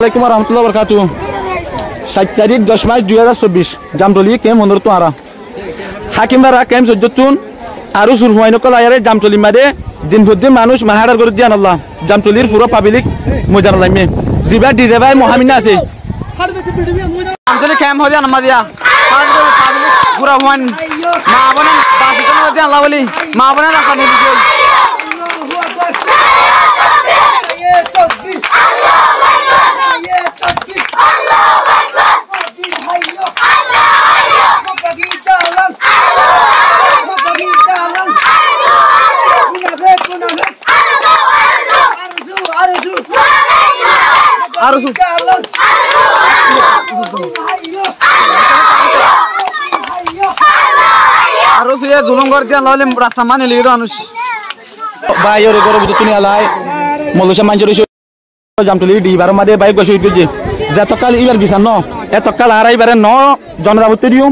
আসসালামু আলাইকুম রহমতুল্লাহ বরকাতুহু 7 তারিখ 10 মার্চ 2024 জামতলি কেম হন্দর তো আরা হাকিমরা কেম সজ্জতুন আরো শুরু হয় নকল আয়ারে জামতলি মাদে দিনফুদ্দিন মানুষ মাহারার করে দিয়ান আল্লাহ জামতলির পুরো পাবলিক ময়দান লাইমে জিবা ডিজে ভাই মহামিনা আছে জামতলি কেম হদি আনমাদিয়া পাবলিক পুরো হন মা বনে বাকি কোন দিয়ান আল্লাহ বলি মা বনে রাখা নেই আরো সে দুলঙ্গর দিয়া লাইলে রাস্তা মানে লিরো মানুষ ভাই ওরে গরব তুমি আলাই মলসা মানজরি জামতলি ডিবার মাদে বাইক গসই গজে যতকাল ইবার বিছান ন এতকাল আড়াইবারে ন জনজাবতি দিও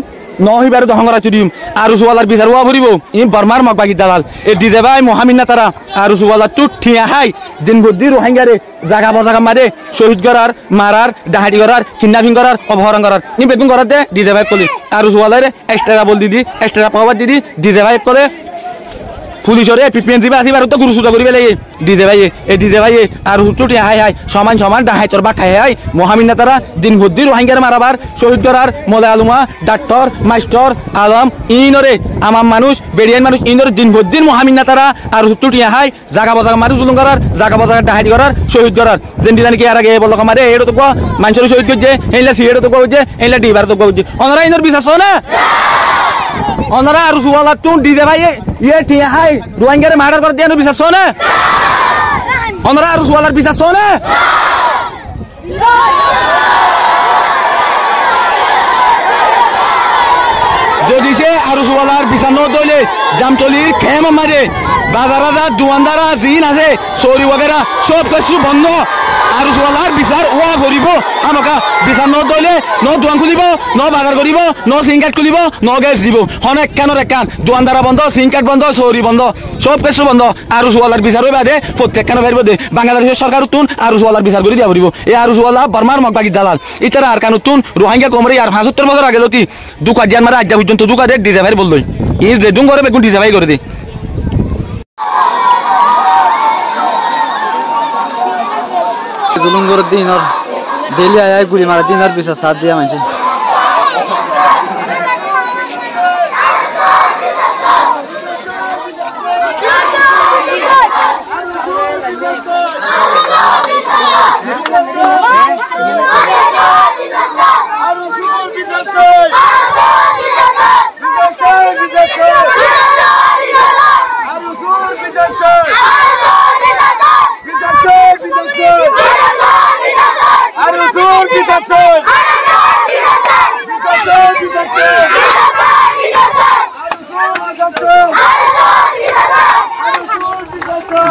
ন হিবারে দহঙ্গরা দিম আর সুওয়ালার বিচার ওয়া ভরিব ই বর্মার মগ বাগি দালাল এ ডিজে ভাই মহামিনা তারা আর সুওয়ালা টুট ঠিয়া হাই দিন বুদ্ধি রোহিঙ্গারে জাগা বজাগা মারে শহীদ করার মারার ডাহাটি করার কিডন্যাপিং করার অপহরণ করার ই বেগুন করার দে ডিজে ভাই কলি আর সুওয়ালারে এক্সট্রা বল দিদি এক্সট্রা পাওয়ার দিদি ডিজে ভাই কলে পুলিশরে পিপিএনসি বা আসিবার তো গুরুসুদা করিবে লাগে ডিজে ভাই এই ডিজে ভাই আর হুটুটি হাই হাই সমান সমান ডাহাই তোর বা খাই হাই মহামিনা তারা দিন বুদ্ধি রোহিঙ্গার মারাবার শহীদ করার মোলা আলুমা ডাক্তার মাস্টার আলম ইনরে আমার মানুষ বেরিয়ান মানুষ ইনরে দিন বুদ্ধির মহামিনা তারা আর হুটুটি হাই জাগা বজাগা মানুষ জুলুম করার জাগা বজাগা ডাহাই করার শহীদ করার যেন দিদানি কি আর আগে বলক মারে এড়ো তো কো মানুষের শহীদ করছে এইলা সিএড়ো তো কইছে এইলা ডিবার তো কইছে অনরা ইনর বিশ্বাস না অনরা আর সুওয়ালা তুন ডিজে ভাই ये ठीक है रोहिंग्या रे मार्डर कर दिया नो विश्वास सोने অনরা আর সুওয়ালার বিশ্বাস সোনে যদি সে আর সুওয়ালার বিচার ন দইলে জামতলির খেম মারে বাজারাদা দোকানদারা দিন আছে চৌরি वगैरह সব কিছু বন্ধ আর সুওয়ালার বিচার ওয়া করিব আমাকা বিচার ন দইলে ন দোকান খুলিব ন বাজার করিব ন সিংকাট খুলিব ন গ্যাস দিব অনেক কেন রে কান দোকানদারা বন্ধ সিংকাট বন্ধ চৌরি বন্ধ সব কিছু বন্ধ আর সুওয়ালার বিচার হইবা দে প্রত্যেক কেন বেরব দে বাংলাদেশের সরকার তুন আর সুওয়ালার বিচার করি দিয়া পড়িব এই আর সুওয়ালা বর্মার মগবাগি দালাল ইতারা আর কানু তুন রোহিঙ্গা কোমরে আর 75 বছর আগে লতি দুকা জান মারা আজ পর্যন্ত দুকা দে ডিজে ভাই বললই ই যে দুং করে বেগুন ডিজে ভাই করে দে জুলুঙ্গর দিন আর ডেলি আয় গুলি মারা দিন আর বিচার সাথ দিয়া মানছে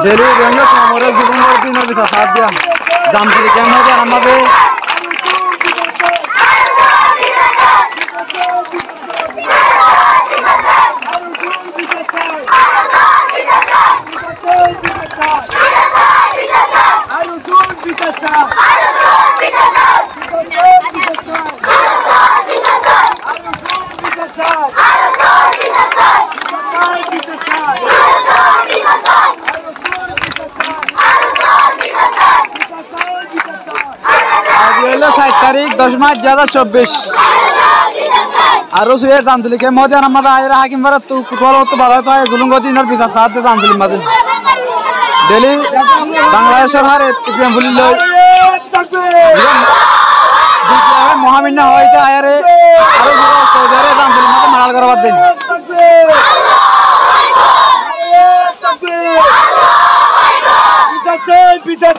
डेली रंग सामोरे जुलुंगर दिन और बिसा साथ दिया जामतली केम हो गया हमारे तारीख 10 मार्च 2024 आरो सुये जामतली के मोदी अहमद आयरा हाकिम वरत तू कुतवालो तो बाला तो है जुलुंगो दिन और बिसा साथ दे जामतली मदन दिल्ली बांग्लादेश सरकार टिपियम बुली लो दिल्ली मोहामिना होइते आयरे आरो सुरा सोजरे जामतली मदन मनाल करवा देन बिसा